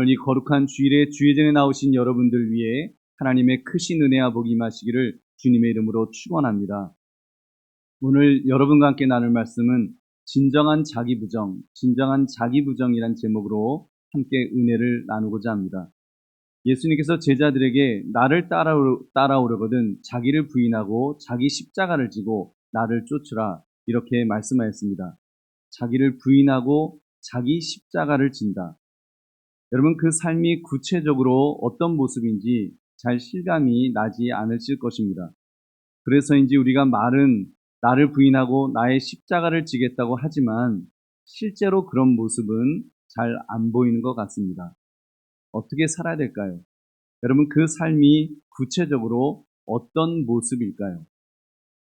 이 거룩한 주일에 주의 전에 나오신 여러분들 위해 하나님의 크신 은혜와 복이 임하시기를 주님의 이름으로 축원합니다. 오늘 여러분과 함께 나눌 말씀은 진정한 자기부정이란 제목으로 함께 은혜를 나누고자 합니다. 예수님께서 제자들에게 나를 따라오려거든 자기를 부인하고 자기 십자가를 지고 나를 쫓으라 이렇게 말씀하였습니다. 자기를 부인하고 자기 십자가를 진다. 여러분, 그 삶이 구체적으로 어떤 모습인지 잘 실감이 나지 않으실 것입니다. 그래서인지 우리가 말은 나를 부인하고 나의 십자가를 지겠다고 하지만 실제로 그런 모습은 잘 안 보이는 것 같습니다. 어떻게 살아야 될까요? 여러분, 그 삶이 구체적으로 어떤 모습일까요?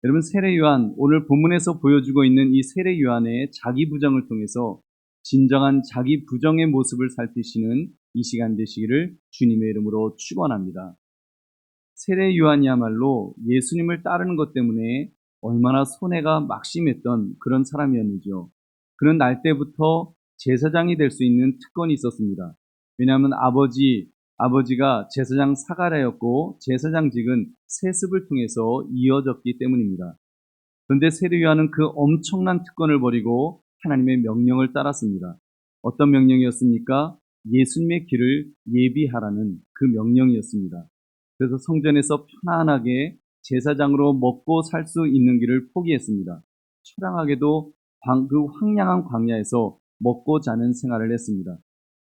여러분, 세례 요한, 오늘 본문에서 보여주고 있는 이 세례 요한의 자기 부정을 통해서 진정한 자기 부정의 모습을 살피시는 이 시간 되시기를 주님의 이름으로 축원합니다. 세례 요한이야말로 예수님을 따르는 것 때문에 얼마나 손해가 막심했던 그런 사람이었는지요. 그는 날 때부터 제사장이 될 수 있는 특권이 있었습니다. 왜냐하면 아버지가 제사장 사가랴였고 제사장직은 세습을 통해서 이어졌기 때문입니다. 그런데 세례 요한은 그 엄청난 특권을 버리고 하나님의 명령을 따랐습니다. 어떤 명령이었습니까? 예수님의 길을 예비하라는 그 명령이었습니다. 그래서 성전에서 편안하게 제사장으로 먹고 살 수 있는 길을 포기했습니다. 처량하게도 그 황량한 광야에서 먹고 자는 생활을 했습니다.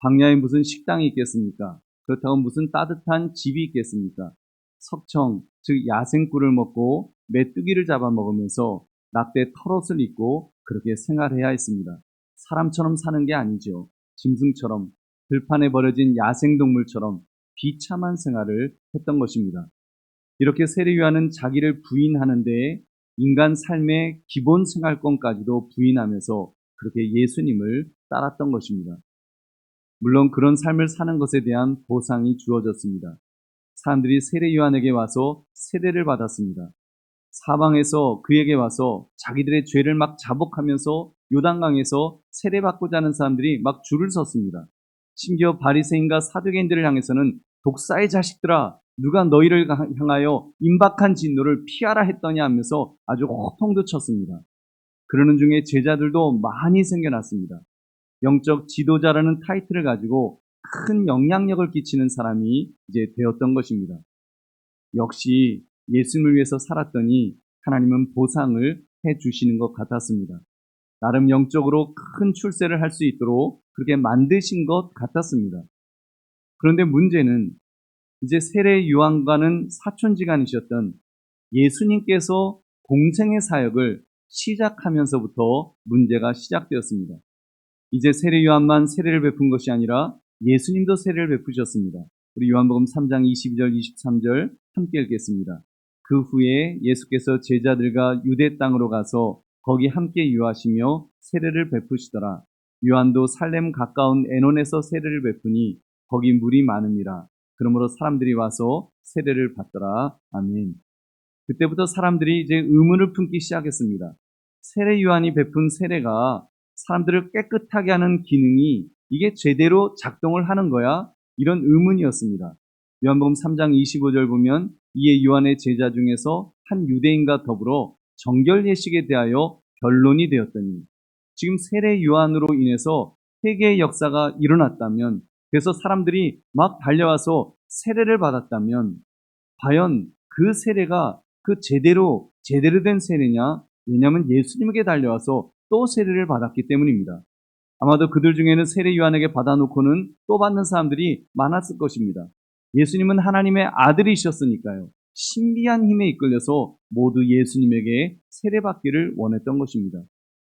광야에 무슨 식당이 있겠습니까? 그렇다고 무슨 따뜻한 집이 있겠습니까? 석청, 즉 야생꿀을 먹고 메뚜기를 잡아먹으면서 낙대 털옷을 입고 그렇게 생활해야 했습니다. 사람처럼 사는 게 아니죠. 짐승처럼, 들판에 버려진 야생동물처럼 비참한 생활을 했던 것입니다. 이렇게 세례 요한은 자기를 부인하는데 인간 삶의 기본 생활권까지도 부인하면서 그렇게 예수님을 따랐던 것입니다. 물론 그런 삶을 사는 것에 대한 보상이 주어졌습니다. 사람들이 세례 요한에게 와서 세례를 받았습니다. 사방에서 그에게 와서 자기들의 죄를 막 자복하면서 요단강에서 세례받고자 하는 사람들이 막 줄을 섰습니다. 심지어 바리새인과 사두개인들을 향해서는 독사의 자식들아, 누가 너희를 향하여 임박한 진노를 피하라 했더냐 하면서 아주 호통도 쳤습니다. 그러는 중에 제자들도 많이 생겨났습니다. 영적 지도자라는 타이틀을 가지고 큰 영향력을 끼치는 사람이 이제 되었던 것입니다. 역시 예수님을 위해서 살았더니 하나님은 보상을 해 주시는 것 같았습니다. 나름 영적으로 큰 출세를 할 수 있도록 그렇게 만드신 것 같았습니다. 그런데 문제는 이제 세례 요한과는 사촌지간이셨던 예수님께서 공생의 사역을 시작하면서부터 문제가 시작되었습니다. 이제 세례 요한만 세례를 베푼 것이 아니라 예수님도 세례를 베푸셨습니다. 우리 요한복음 3장 22절 23절 함께 읽겠습니다. 그 후에 예수께서 제자들과 유대 땅으로 가서 거기 함께 유하시며 세례를 베푸시더라. 요한도 살렘 가까운 에논에서 세례를 베푸니 거기 물이 많음이라. 그러므로 사람들이 와서 세례를 받더라. 아멘. 그때부터 사람들이 이제 의문을 품기 시작했습니다. 세례 요한이 베푼 세례가 사람들을 깨끗하게 하는 기능이 이게 제대로 작동을 하는 거야? 이런 의문이었습니다. 요한복음 3장 25절 보면 이에 요한의 제자 중에서 한 유대인과 더불어 정결 예식에 대하여 변론이 되었더니, 지금 세례 요한으로 인해서 회개의 역사가 일어났다면, 그래서 사람들이 막 달려와서 세례를 받았다면 과연 그 세례가 그 제대로 된 세례냐? 왜냐하면 예수님에게 달려와서 또 세례를 받았기 때문입니다. 아마도 그들 중에는 세례 요한에게 받아놓고는 또 받는 사람들이 많았을 것입니다. 예수님은 하나님의 아들이셨으니까요. 신비한 힘에 이끌려서 모두 예수님에게 세례받기를 원했던 것입니다.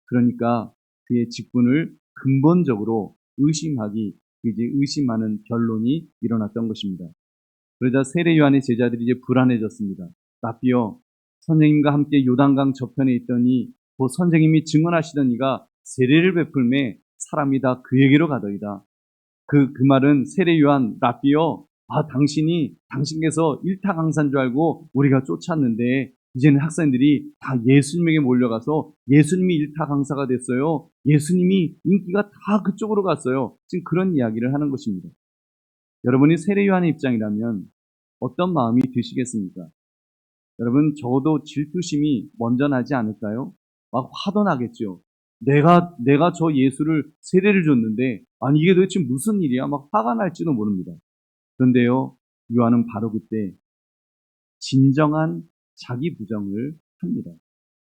그러니까 그의 직분을 근본적으로 의심하는 변론이 일어났던 것입니다. 그러자 세례 요한의 제자들이 이제 불안해졌습니다. 라삐여, 선생님과 함께 요단강 저편에 있더니 그 선생님이 증언하시던 이가 세례를 베풀매 사람이 다 그에게로 가더이다. 그 말은 세례 요한, 라삐여, 당신께서 일타 강사인 줄 알고 우리가 쫓았는데 이제는 학생들이 다 예수님에게 몰려가서 예수님이 일타 강사가 됐어요. 예수님이 인기가 다 그쪽으로 갔어요. 지금 그런 이야기를 하는 것입니다. 여러분이 세례 요한의 입장이라면 어떤 마음이 드시겠습니까? 여러분, 적어도 질투심이 먼저 나지 않을까요? 막 화도 나겠죠. 내가 저 예수를 세례를 줬는데, 아니, 이게 도대체 무슨 일이야? 막 화가 날지도 모릅니다. 그런데요, 요한은 바로 그때 진정한 자기 부정을 합니다.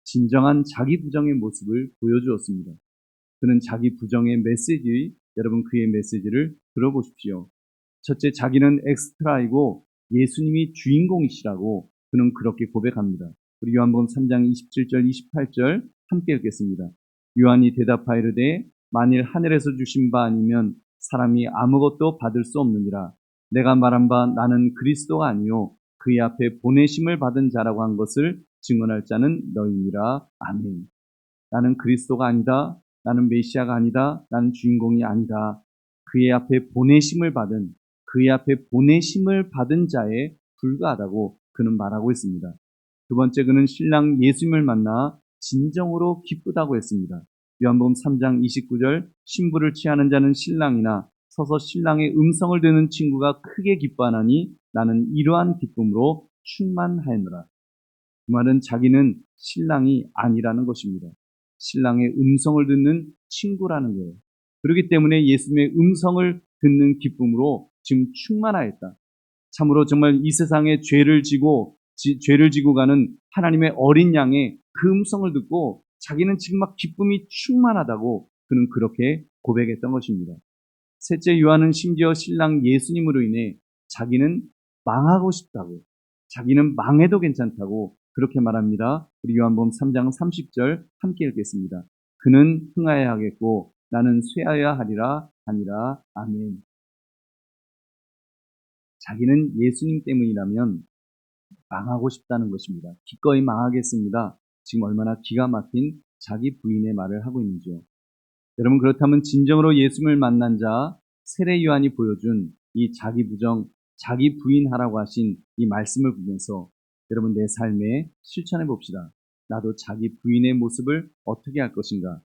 진정한 자기 부정의 모습을 보여주었습니다. 그는 자기 부정의 메시지, 여러분 그의 메시지를 들어보십시오. 첫째, 자기는 엑스트라이고 예수님이 주인공이시라고 그는 그렇게 고백합니다. 우리 요한복음 3장 27절, 28절 함께 읽겠습니다. 요한이 대답하여 이르되 만일 하늘에서 주신 바 아니면 사람이 아무것도 받을 수 없느니라. 내가 말한 바 나는 그리스도가 아니요 그의 앞에 보내심을 받은 자라고 한 것을 증언할 자는 너희니라. 아멘. 나는 그리스도가 아니다. 나는 메시아가 아니다. 나는 주인공이 아니다. 그의 앞에 보내심을 받은 자에 불과하다고 그는 말하고 있습니다. 두 번째, 그는 신랑 예수님을 만나 진정으로 기쁘다고 했습니다. 요한복음 3장 29절, 신부를 취하는 자는 신랑이나 서서 신랑의 음성을 듣는 친구가 크게 기뻐하나니 나는 이러한 기쁨으로 충만하였노라. 그 말은 자기는 신랑이 아니라는 것입니다. 신랑의 음성을 듣는 친구라는 거예요. 그렇기 때문에 예수님의 음성을 듣는 기쁨으로 지금 충만하였다. 참으로 정말 이 세상에 죄를 지고 가는 하나님의 어린 양의 그 음성을 듣고 자기는 지금 막 기쁨이 충만하다고 그는 그렇게 고백했던 것입니다. 셋째, 요한은 심지어 신랑 예수님으로 인해 자기는 망하고 싶다고, 자기는 망해도 괜찮다고 그렇게 말합니다. 우리 요한복음 3장 30절 함께 읽겠습니다. 그는 흥하여야 하겠고 나는 쇠하여야 하리라 하니라. 아멘. 자기는 예수님 때문이라면 망하고 싶다는 것입니다. 기꺼이 망하겠습니다. 지금 얼마나 기가 막힌 자기 부인의 말을 하고 있는지요. 여러분, 그렇다면 진정으로 예수님을 만난 자 세례 요한이 보여준 이 자기 부정, 자기 부인하라고 하신 이 말씀을 보면서 여러분 내 삶에 실천해 봅시다. 나도 자기 부인의 모습을 어떻게 할 것인가?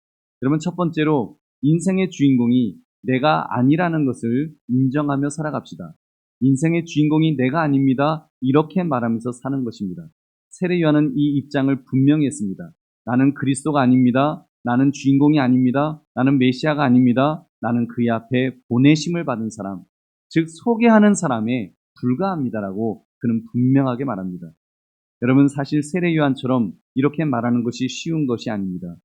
여러분, 첫 번째로 인생의 주인공이 내가 아니라는 것을 인정하며 살아갑시다. 인생의 주인공이 내가 아닙니다. 이렇게 말하면서 사는 것입니다. 세례 요한은 이 입장을 분명히 했습니다. 나는 그리스도가 아닙니다. 나는 주인공이 아닙니다. 나는 메시아가 아닙니다. 나는 그의 앞에 보내심을 받은 사람, 즉 소개하는 사람에 불과합니다라고 그는 분명하게 말합니다. 여러분, 사실 세례 요한처럼 이렇게 말하는 것이 쉬운 것이 아닙니다.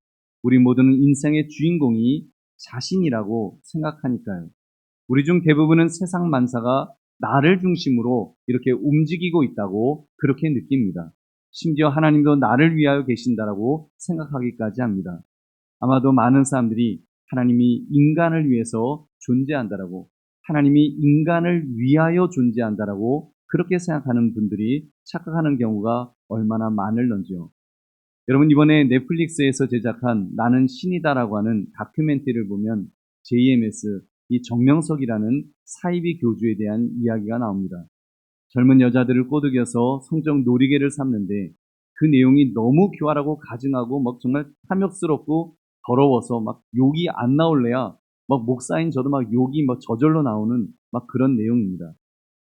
우리 모두는 인생의 주인공이 자신이라고 생각하니까요. 우리 중 대부분은 세상 만사가 나를 중심으로 이렇게 움직이고 있다고 그렇게 느낍니다. 심지어 하나님도 나를 위하여 계신다라고 생각하기까지 합니다. 아마도 많은 사람들이 하나님이 인간을 위해서 존재한다라고, 하나님이 인간을 위하여 존재한다라고 그렇게 생각하는 분들이 착각하는 경우가 얼마나 많을런지요. 여러분, 이번에 넷플릭스에서 제작한 나는 신이다라고 하는 다큐멘터리를 보면 JMS, 이 정명석이라는 사이비 교주에 대한 이야기가 나옵니다. 젊은 여자들을 꼬드겨서 성적 놀이개를 삼는데 그 내용이 너무 교활하고 가증하고 막 정말 탐욕스럽고 더러워서 막 욕이 안 나올래야 막 목사인 저도 막 욕이 막 저절로 나오는 막 그런 내용입니다.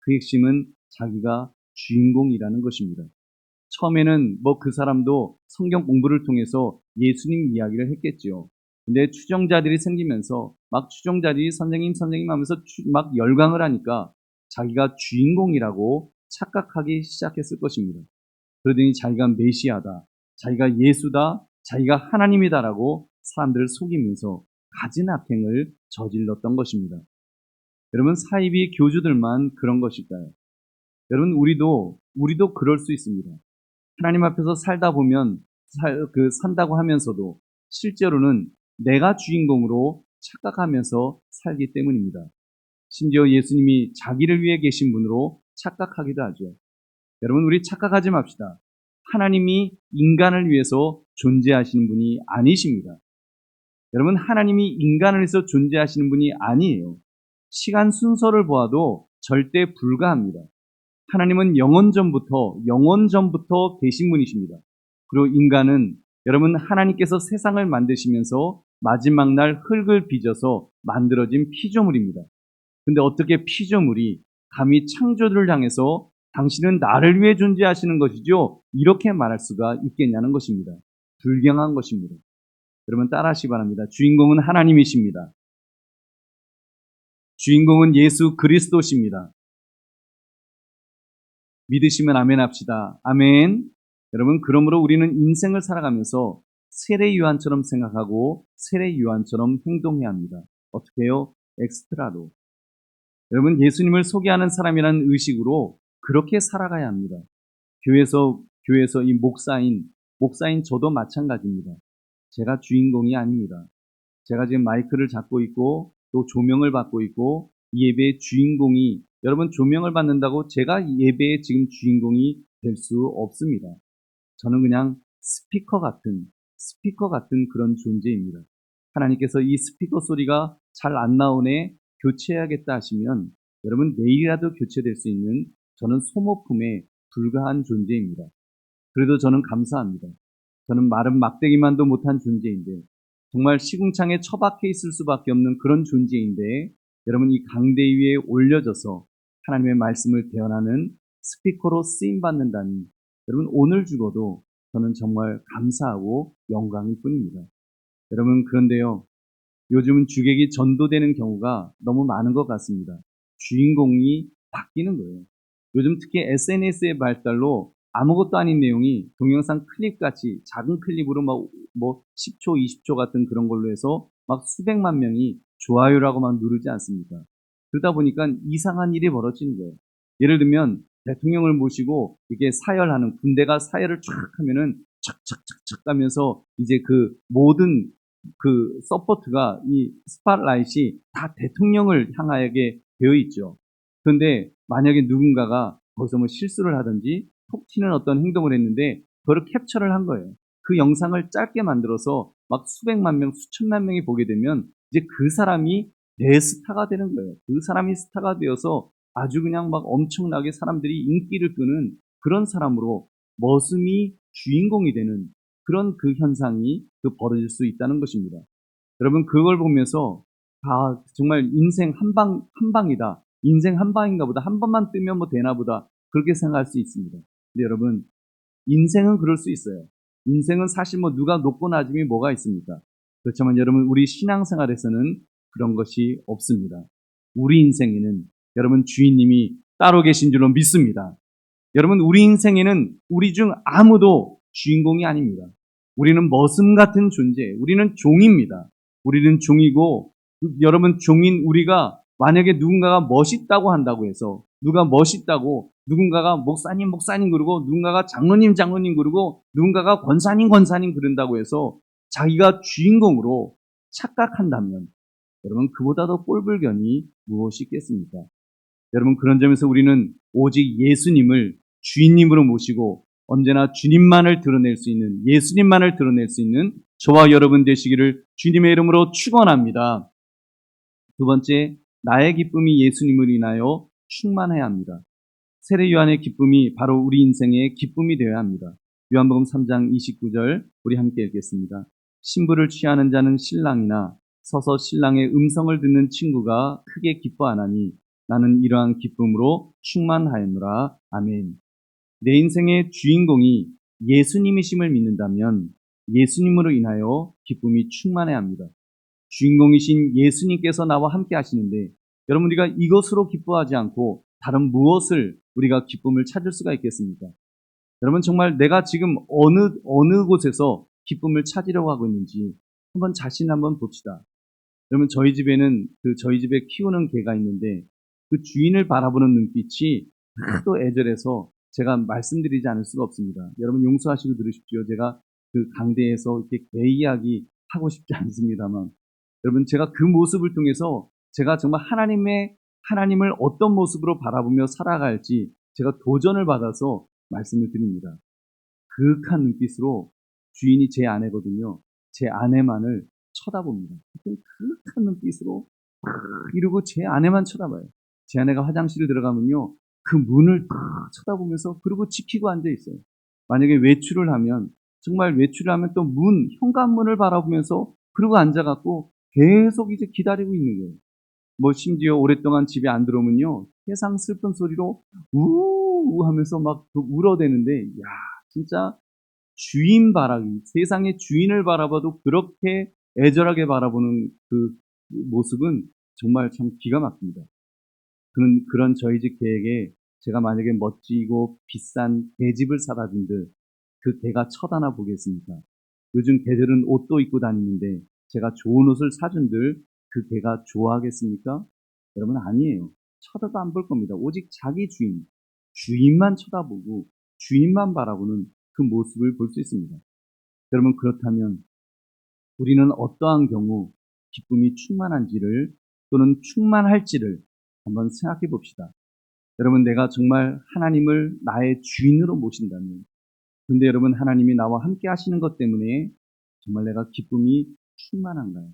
그 핵심은 자기가 주인공이라는 것입니다. 처음에는 뭐 그 사람도 성경 공부를 통해서 예수님 이야기를 했겠지요. 근데 추종자들이 생기면서 막 추종자들이 선생님 하면서 막 열광을 하니까 자기가 주인공이라고 착각하기 시작했을 것입니다. 그러더니 자기가 메시아다, 자기가 예수다, 자기가 하나님이다라고 사람들을 속이면서 가진 악행을 저질렀던 것입니다. 여러분, 사이비 교주들만 그런 것일까요? 여러분, 우리도 그럴 수 있습니다. 하나님 앞에서 살다 보면 산다고 하면서도 실제로는 내가 주인공으로 착각하면서 살기 때문입니다. 심지어 예수님이 자기를 위해 계신 분으로 착각하기도 하죠. 여러분, 우리 착각하지 맙시다. 하나님이 인간을 위해서 존재하시는 분이 아니십니다. 여러분, 하나님이 인간을 위해서 존재하시는 분이 아니에요. 시간 순서를 보아도 절대 불가합니다. 하나님은 영원전부터 계신 분이십니다. 그리고 인간은 여러분, 하나님께서 세상을 만드시면서 마지막 날 흙을 빚어서 만들어진 피조물입니다. 근데 어떻게 피조물이 감히 창조주를 향해서 당신은 나를 위해 존재하시는 것이죠, 이렇게 말할 수가 있겠냐는 것입니다. 불경한 것입니다. 여러분 따라하시기 바랍니다. 주인공은 하나님이십니다. 주인공은 예수 그리스도십니다. 믿으시면 아멘 합시다. 아멘. 여러분, 그러므로 우리는 인생을 살아가면서 세례 요한처럼 생각하고 세례 요한처럼 행동해야 합니다. 어떻게 해요? 엑스트라로. 여러분, 예수님을 소개하는 사람이라는 의식으로 그렇게 살아가야 합니다. 교회에서 이 목사인 저도 마찬가지입니다. 제가 주인공이 아닙니다. 제가 지금 마이크를 잡고 있고 또 조명을 받고 있고 이 예배의 주인공이, 여러분 조명을 받는다고 제가 이 예배의 지금 주인공이 될 수 없습니다. 저는 그냥 스피커 같은 그런 존재입니다. 하나님께서 이 스피커 소리가 잘 안 나오네, 교체해야겠다 하시면 여러분 내일이라도 교체될 수 있는 저는 소모품에 불과한 존재입니다. 그래도 저는 감사합니다. 저는 마른 막대기만도 못한 존재인데 정말 시궁창에 처박혀 있을 수밖에 없는 그런 존재인데 여러분 이 강대 위에 올려져서 하나님의 말씀을 대언하는 스피커로 쓰임받는다니 여러분 오늘 죽어도 저는 정말 감사하고 영광일 뿐입니다. 여러분 그런데요, 요즘은 주객이 전도되는 경우가 너무 많은 것 같습니다. 주인공이 바뀌는 거예요. 요즘 특히 SNS의 발달로 아무것도 아닌 내용이 동영상 클립같이 작은 클립으로 막 10초, 20초 같은 그런 걸로 해서 막 수백만 명이 좋아요라고 막 누르지 않습니까? 그러다 보니까 이상한 일이 벌어지는 거예요. 예를 들면 대통령을 모시고 이게 사열하는, 군대가 사열을 쫙 하면은 촥촥촥촥 가면서 이제 그 모든 그 서포트가 이 스팟라이트이 다 대통령을 향하게 되어 있죠. 그런데 만약에 누군가가 거기서 뭐 실수를 하든지 톡 튀는 어떤 행동을 했는데 그걸 캡처를 한 거예요. 그 영상을 짧게 만들어서 막 수백만 명, 수천만 명이 보게 되면 이제 그 사람이 대스타가 되는 거예요. 그 사람이 스타가 되어서 아주 그냥 막 엄청나게 사람들이 인기를 끄는 그런 사람으로 머슴이 주인공이 되는 그런 그 현상이 벌어질 수 있다는 것입니다. 여러분 그걸 보면서 정말 인생 한 방이다. 인생 한 방인가 보다. 한 번만 뜨면 뭐 되나 보다. 그렇게 생각할 수 있습니다. 근데 여러분 인생은 그럴 수 있어요. 인생은 사실 뭐 누가 높고 낮음이 뭐가 있습니까? 그렇지만 여러분 우리 신앙생활에서는 그런 것이 없습니다. 우리 인생에는 여러분 주인님이 따로 계신 줄로 믿습니다. 여러분 우리 인생에는 우리 중 아무도 주인공이 아닙니다. 우리는 머슴 같은 존재, 우리는 종입니다. 우리는 종이고 여러분 종인 우리가 만약에 누군가가 멋있다고 한다고 해서 누가 멋있다고 누군가가 목사님 그러고 누군가가 장로님 그러고 누군가가 권사님 그런다고 해서 자기가 주인공으로 착각한다면 여러분 그보다 더 꼴불견이 무엇이 있겠습니까? 여러분 그런 점에서 우리는 오직 예수님을 주인님으로 모시고 언제나 주님만을 드러낼 수 있는, 예수님만을 드러낼 수 있는 저와 여러분 되시기를 주님의 이름으로 축원합니다. 두 번째, 나의 기쁨이 예수님을 인하여 충만해야 합니다. 세례 요한의 기쁨이 바로 우리 인생의 기쁨이 되어야 합니다. 요한복음 3장 29절 우리 함께 읽겠습니다. 신부를 취하는 자는 신랑이나 서서 신랑의 음성을 듣는 친구가 크게 기뻐하나니 나는 이러한 기쁨으로 충만하였노라. 아멘. 내 인생의 주인공이 예수님이심을 믿는다면 예수님으로 인하여 기쁨이 충만해야 합니다. 주인공이신 예수님께서 나와 함께 하시는데 여러분 우리가 이것으로 기뻐하지 않고 다른 무엇을 우리가 기쁨을 찾을 수가 있겠습니까? 여러분 정말 내가 지금 어느 곳에서 기쁨을 찾으려고 하고 있는지 한번 자신 한번 봅시다. 여러분 저희 집에 키우는 개가 있는데 그 주인을 바라보는 눈빛이 하도 애절해서 제가 말씀드리지 않을 수가 없습니다. 여러분 용서하시고 들으십시오. 제가 그 강대에서 이렇게 개 이야기 하고 싶지 않습니다만 여러분 제가 그 모습을 통해서 제가 정말 하나님을 어떤 모습으로 바라보며 살아갈지 제가 도전을 받아서 말씀을 드립니다. 그윽한 눈빛으로 주인이 제 아내거든요. 제 아내만을 쳐다봅니다. 그윽한 눈빛으로 이러고 제 아내만 쳐다봐요. 제 아내가 화장실을 들어가면요. 그 문을 딱 쳐다보면서 그러고 지키고 앉아 있어요. 만약에 외출을 하면 또 현관문을 바라보면서 그러고 앉아갖고 계속 이제 기다리고 있는 거예요. 뭐 심지어 오랫동안 집에 안 들어오면요, 세상 슬픈 소리로 우우 하면서 막 울어대는데, 야, 진짜 주인 바라기, 세상의 주인을 바라봐도 그렇게 애절하게 바라보는 그 모습은 정말 참 기가 막힙니다. 그런 저희 집 개에게 제가 만약에 멋지고 비싼 개집을 사다 준들 그 개가 쳐다나 보겠습니까? 요즘 개들은 옷도 입고 다니는데 제가 좋은 옷을 사준들 그 개가 좋아하겠습니까? 여러분, 아니에요. 쳐다도 안 볼 겁니다. 오직 자기 주인만 쳐다보고 주인만 바라보는 그 모습을 볼 수 있습니다. 여러분, 그렇다면 우리는 어떠한 경우 기쁨이 충만한지를, 또는 충만할지를 한번 생각해 봅시다. 여러분, 내가 정말 하나님을 나의 주인으로 모신다면, 근데 여러분, 하나님이 나와 함께 하시는 것 때문에 정말 내가 기쁨이 충만한가요?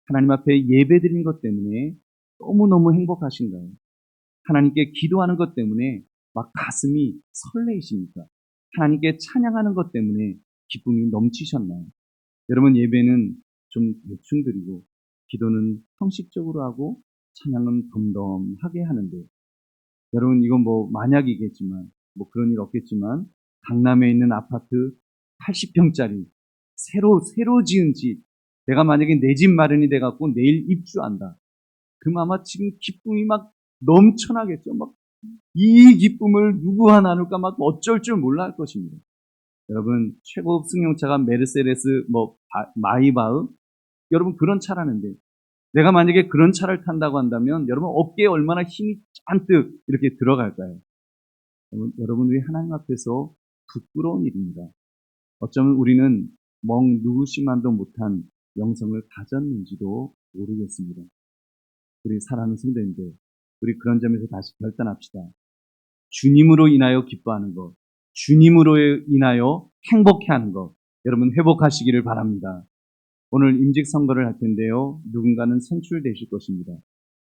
하나님 앞에 예배드린 것 때문에 너무너무 행복하신가요? 하나님께 기도하는 것 때문에 막 가슴이 설레이십니까? 하나님께 찬양하는 것 때문에 기쁨이 넘치셨나요? 여러분, 예배는 좀 대충 드리고 기도는 형식적으로 하고 찬양은 덤덤하게 하는데, 여러분, 이건 뭐 만약이겠지만, 뭐 그런 일 없겠지만, 강남에 있는 아파트 80평짜리 새로 지은 집, 내가 만약에 내 집 마련이 돼 갖고 내일 입주한다. 그럼 아마 지금 기쁨이 막 넘쳐나겠죠. 막 이 기쁨을 누구와 나눌까 막 어쩔 줄 몰라 할 것입니다. 여러분, 최고급 승용차가 메르세데스, 뭐 마이바흐, 여러분 그런 차라는데, 내가 만약에 그런 차를 탄다고 한다면 여러분 어깨에 얼마나 힘이 잔뜩 이렇게 들어갈까요? 여러분, 우리 하나님 앞에서 부끄러운 일입니다. 어쩌면 우리는 누구시만도 못한 영성을 가졌는지도 모르겠습니다. 우리 사랑하는 성도님들, 우리 그런 점에서 다시 결단합시다. 주님으로 인하여 기뻐하는 것, 주님으로 인하여 행복해하는 것, 여러분 회복하시기를 바랍니다. 오늘 임직 선거를 할 텐데요, 누군가는 선출되실 것입니다.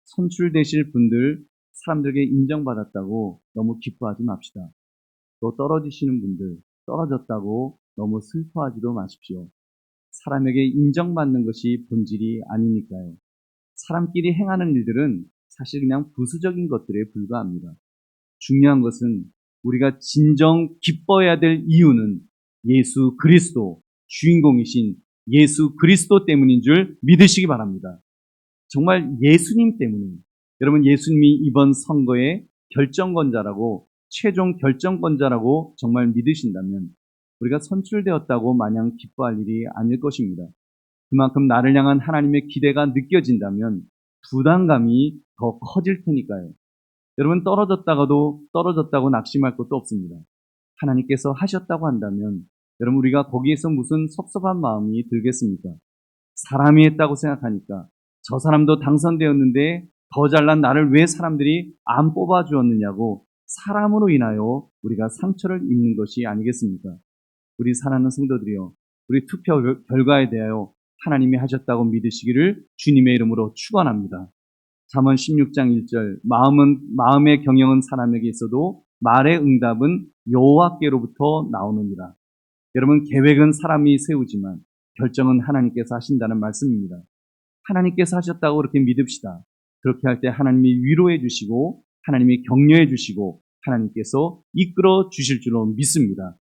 선출되실 분들, 사람들에게 인정받았다고 너무 기뻐하지 맙시다. 또 떨어지시는 분들, 떨어졌다고 너무 슬퍼하지도 마십시오. 사람에게 인정받는 것이 본질이 아니니까요. 사람끼리 행하는 일들은 사실 그냥 부수적인 것들에 불과합니다. 중요한 것은 우리가 진정 기뻐해야 될 이유는 예수 그리스도, 주인공이신 예수 그리스도 때문인 줄 믿으시기 바랍니다. 정말 예수님 때문에, 여러분, 예수님이 이번 선거의 결정권자라고, 최종 결정권자라고 정말 믿으신다면 우리가 선출되었다고 마냥 기뻐할 일이 아닐 것입니다. 그만큼 나를 향한 하나님의 기대가 느껴진다면 부담감이 더 커질 테니까요. 여러분, 떨어졌다고 낙심할 것도 없습니다. 하나님께서 하셨다고 한다면 여러분, 우리가 거기에서 무슨 섭섭한 마음이 들겠습니까? 사람이 했다고 생각하니까, 저 사람도 당선되었는데 더 잘난 나를 왜 사람들이 안 뽑아주었느냐고 사람으로 인하여 우리가 상처를 입는 것이 아니겠습니까? 우리 사랑하는 성도들이여, 우리 투표 결과에 대하여 하나님이 하셨다고 믿으시기를 주님의 이름으로 축원합니다. 잠언 16장 1절, 마음의 경영은 사람에게 있어도 말의 응답은 여호와께로부터 나오느니라. 여러분, 계획은 사람이 세우지만 결정은 하나님께서 하신다는 말씀입니다. 하나님께서 하셨다고 그렇게 믿읍시다. 그렇게 할 때 하나님이 위로해 주시고 하나님이 격려해 주시고 하나님께서 이끌어 주실 줄로 믿습니다.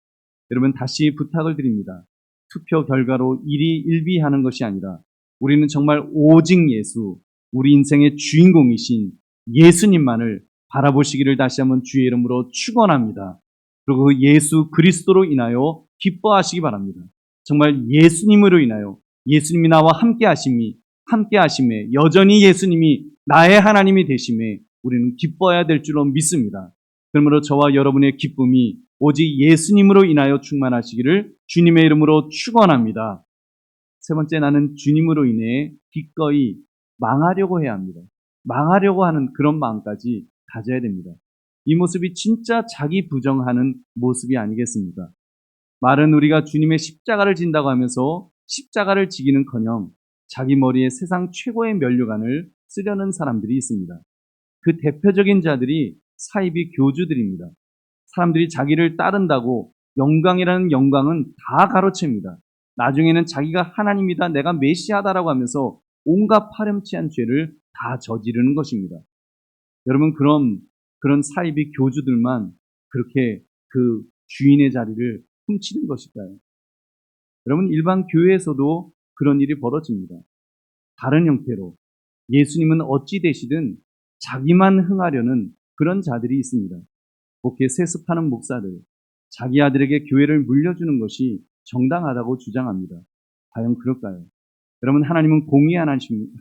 여러분, 다시 부탁을 드립니다. 투표 결과로 일희일비하는 것이 아니라 우리는 정말 오직 예수, 우리 인생의 주인공이신 예수님만을 바라보시기를 다시 한번 주의 이름으로 축원합니다. 그리고 그 예수 그리스도로 인하여 기뻐하시기 바랍니다. 정말 예수님으로 인하여, 예수님이 나와 함께 하심에 여전히 예수님이 나의 하나님이 되심에 우리는 기뻐해야 될 줄로 믿습니다. 그러므로 저와 여러분의 기쁨이 오직 예수님으로 인하여 충만하시기를 주님의 이름으로 축원합니다. 세 번째, 나는 주님으로 인해 기꺼이 망하려고 해야 합니다. 망하려고 하는 그런 마음까지 가져야 됩니다. 이 모습이 진짜 자기 부정하는 모습이 아니겠습니까? 말은 우리가 주님의 십자가를 진다고 하면서 십자가를 지기는커녕 자기 머리에 세상 최고의 면류관을 쓰려는 사람들이 있습니다. 그 대표적인 자들이 사이비 교주들입니다. 사람들이 자기를 따른다고 영광이라는 영광은 다 가로챕니다. 나중에는 자기가 하나님이다, 내가 메시아다라고 하면서 온갖 파렴치한 죄를 다 저지르는 것입니다. 여러분, 그런 사이비 교주들만 그렇게 그 주인의 자리를 훔치는 것일까요? 여러분, 일반 교회에서도 그런 일이 벌어집니다. 다른 형태로. 예수님은 어찌 되시든 자기만 흥하려는 그런 자들이 있습니다. 목회 세습하는 목사들, 자기 아들에게 교회를 물려주는 것이 정당하다고 주장합니다. 과연 그럴까요? 여러분, 하나님은 공의한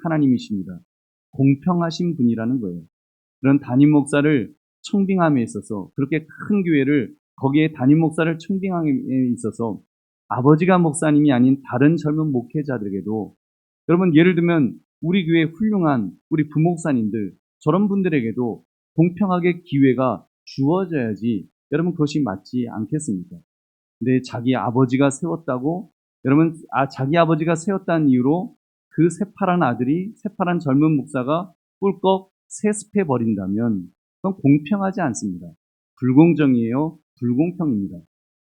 하나님이십니다. 공평하신 분이라는 거예요. 그런 담임 목사를 청빙함에 있어서, 그렇게 큰 교회를 거기에 담임 목사를 청빙함에 있어서 아버지가 목사님이 아닌 다른 젊은 목회자들에게도, 여러분, 예를 들면 우리 교회 훌륭한 우리 부목사님들, 저런 분들에게도 공평하게 기회가 주어져야지, 여러분, 그것이 맞지 않겠습니까? 근데 자기 아버지가 세웠다고, 여러분, 자기 아버지가 세웠다는 이유로 그 새파란 아들이, 새파란 젊은 목사가 꿀꺽 세습해 버린다면 그건 공평하지 않습니다. 불공정이에요. 불공평입니다.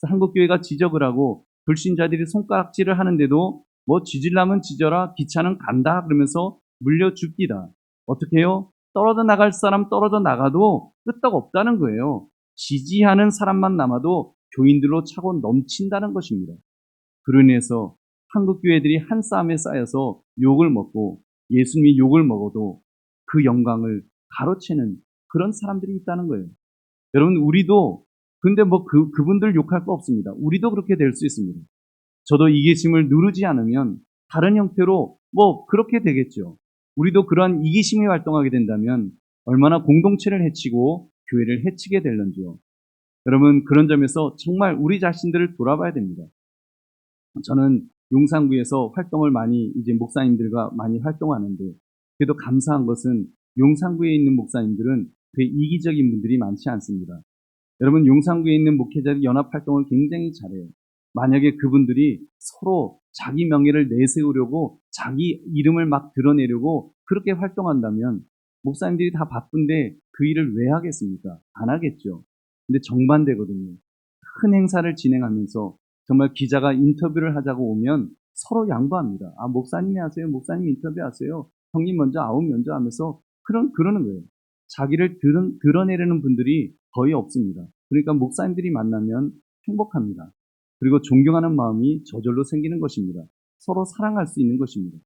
한국교회가 지적을 하고 불신자들이 손가락질을 하는데도 뭐 지질라면 지져라, 기차는 간다 그러면서 물려줍니다. 어떻게 해요? 떨어져 나갈 사람 떨어져 나가도 끄떡 없다는 거예요. 지지하는 사람만 남아도 교인들로 차고 넘친다는 것입니다. 그로 인해서 한국 교회들이 한 싸움에 쌓여서 욕을 먹고, 예수님이 욕을 먹어도 그 영광을 가로채는 그런 사람들이 있다는 거예요. 여러분, 우리도, 근데 뭐 그분들 욕할 거 없습니다. 우리도 그렇게 될 수 있습니다. 저도 이기심을 누르지 않으면 다른 형태로 뭐 그렇게 되겠죠. 우리도 그러한 이기심이 활동하게 된다면 얼마나 공동체를 해치고 교회를 해치게 될런지요. 여러분, 그런 점에서 정말 우리 자신들을 돌아봐야 됩니다. 저는 용산구에서 활동을 많이, 이제 목사님들과 많이 활동하는데, 그래도 감사한 것은 용산구에 있는 목사님들은 그 이기적인 분들이 많지 않습니다. 여러분, 용산구에 있는 목회자들이 연합 활동을 굉장히 잘해요. 만약에 그분들이 서로 자기 명예를 내세우려고 자기 이름을 막 드러내려고 그렇게 활동한다면 목사님들이 다 바쁜데 그 일을 왜 하겠습니까? 안 하겠죠. 근데 정반대거든요. 큰 행사를 진행하면서 정말 기자가 인터뷰를 하자고 오면 서로 양보합니다. 아, 목사님이 하세요. 목사님 인터뷰하세요. 형님 먼저, 아우 먼저 하면서 그러는 거예요. 자기를 드러내려는 분들이 거의 없습니다. 그러니까 목사님들이 만나면 행복합니다. 그리고 존경하는 마음이 저절로 생기는 것입니다. 서로 사랑할 수 있는 것입니다.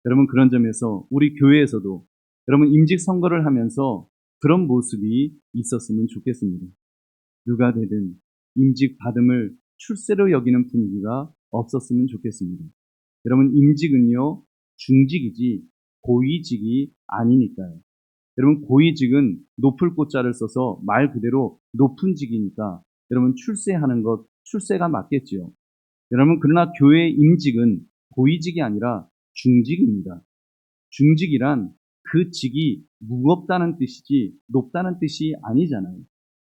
여러분, 그런 점에서 우리 교회에서도 여러분 임직 선거를 하면서 그런 모습이 있었으면 좋겠습니다. 누가 되든 임직 받음을 출세로 여기는 분위기가 없었으면 좋겠습니다. 여러분, 임직은요, 중직이지 고위직이 아니니까요. 여러분, 고위직은 높을 꽃자를 써서 말 그대로 높은 직이니까 여러분 출세하는 것, 출세가 맞겠지요. 여러분, 그러나 교회의 임직은 고위직이 아니라 중직입니다. 중직이란 그 직이 무겁다는 뜻이지 높다는 뜻이 아니잖아요.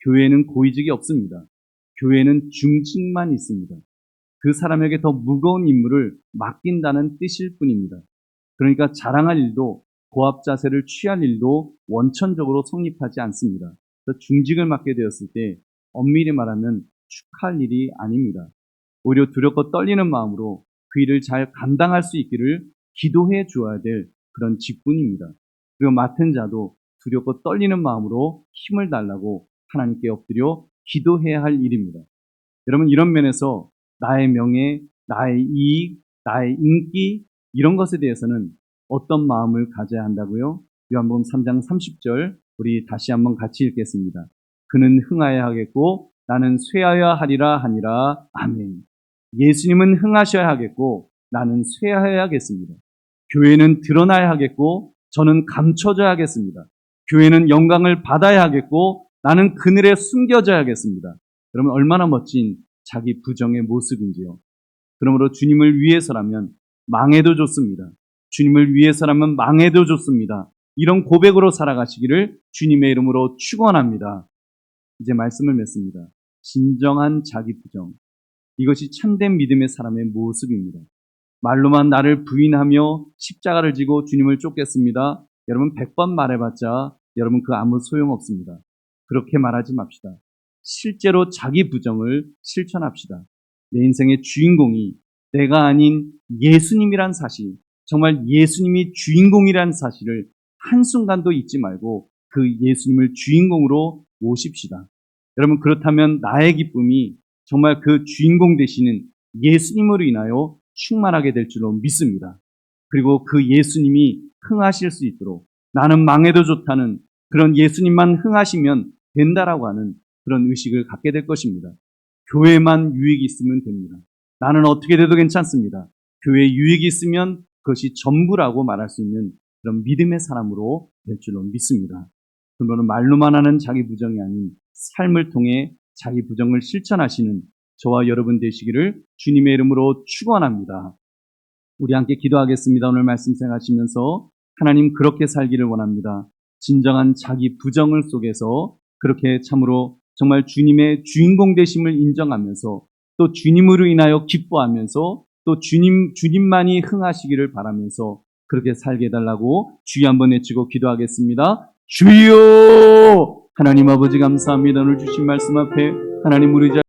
교회에는 고위직이 없습니다. 교회에는 중직만 있습니다. 그 사람에게 더 무거운 임무를 맡긴다는 뜻일 뿐입니다. 그러니까 자랑할 일도, 고압 자세를 취할 일도 원천적으로 성립하지 않습니다. 그래서 중직을 맡게 되었을 때 엄밀히 말하면 축하할 일이 아닙니다. 오히려 두렵고 떨리는 마음으로 그 일을 잘 감당할 수 있기를 기도해 주어야 될 그런 직분입니다. 그리고 맡은 자도 두렵고 떨리는 마음으로 힘을 달라고 하나님께 엎드려 기도해야 할 일입니다. 여러분, 이런 면에서 나의 명예, 나의 이익, 나의 인기, 이런 것에 대해서는 어떤 마음을 가져야 한다고요? 요한복음 3장 30절 우리 다시 한번 같이 읽겠습니다. 그는 흥하여야 하겠고 나는 쇠하여야 하리라 하니라. 아멘. 예수님은 흥하셔야 하겠고 나는 쇠하여야 하겠습니다. 교회는 드러나야 하겠고 저는 감춰져야 하겠습니다. 교회는 영광을 받아야 하겠고 나는 그늘에 숨겨져야 하겠습니다. 여러분, 얼마나 멋진 자기 부정의 모습인지요. 그러므로 주님을 위해서라면 망해도 좋습니다. 주님을 위해서라면 망해도 좋습니다. 이런 고백으로 살아가시기를 주님의 이름으로 축원합니다. 이제 말씀을 맺습니다. 진정한 자기 부정. 이것이 참된 믿음의 사람의 모습입니다. 말로만 나를 부인하며 십자가를 지고 주님을 쫓겠습니다. 여러분, 100번 말해봤자 여러분 그 아무 소용없습니다. 그렇게 말하지 맙시다. 실제로 자기 부정을 실천합시다. 내 인생의 주인공이 내가 아닌 예수님이란 사실, 정말 예수님이 주인공이라는 사실을 한순간도 잊지 말고 그 예수님을 주인공으로 모십시다. 여러분, 그렇다면 나의 기쁨이 정말 그 주인공 되시는 예수님으로 인하여 충만하게 될 줄로 믿습니다. 그리고 그 예수님이 흥하실 수 있도록 나는 망해도 좋다는 그런 예수님만 흥하시면 된다라고 하는 그런 의식을 갖게 될 것입니다. 교회만 유익이 있으면 됩니다. 나는 어떻게 돼도 괜찮습니다. 교회에 유익이 있으면 그것이 전부라고 말할 수 있는 그런 믿음의 사람으로 될 줄로 믿습니다. 그러면 말로만 하는 자기 부정이 아닌 삶을 통해 자기 부정을 실천하시는 저와 여러분 되시기를 주님의 이름으로 축원합니다. 우리 함께 기도하겠습니다. 오늘 말씀 생각하시면서 하나님 그렇게 살기를 원합니다. 진정한 자기 부정을 속에서 그렇게 참으로 정말 주님의 주인공 되심을 인정하면서 또 주님으로 인하여 기뻐하면서 또 주님만이 흥하시기를 바라면서 그렇게 살게 해달라고 주여 한번 외치고 기도하겠습니다. 주여! 하나님 아버지 감사합니다. 오늘 주신 말씀 앞에 하나님 우리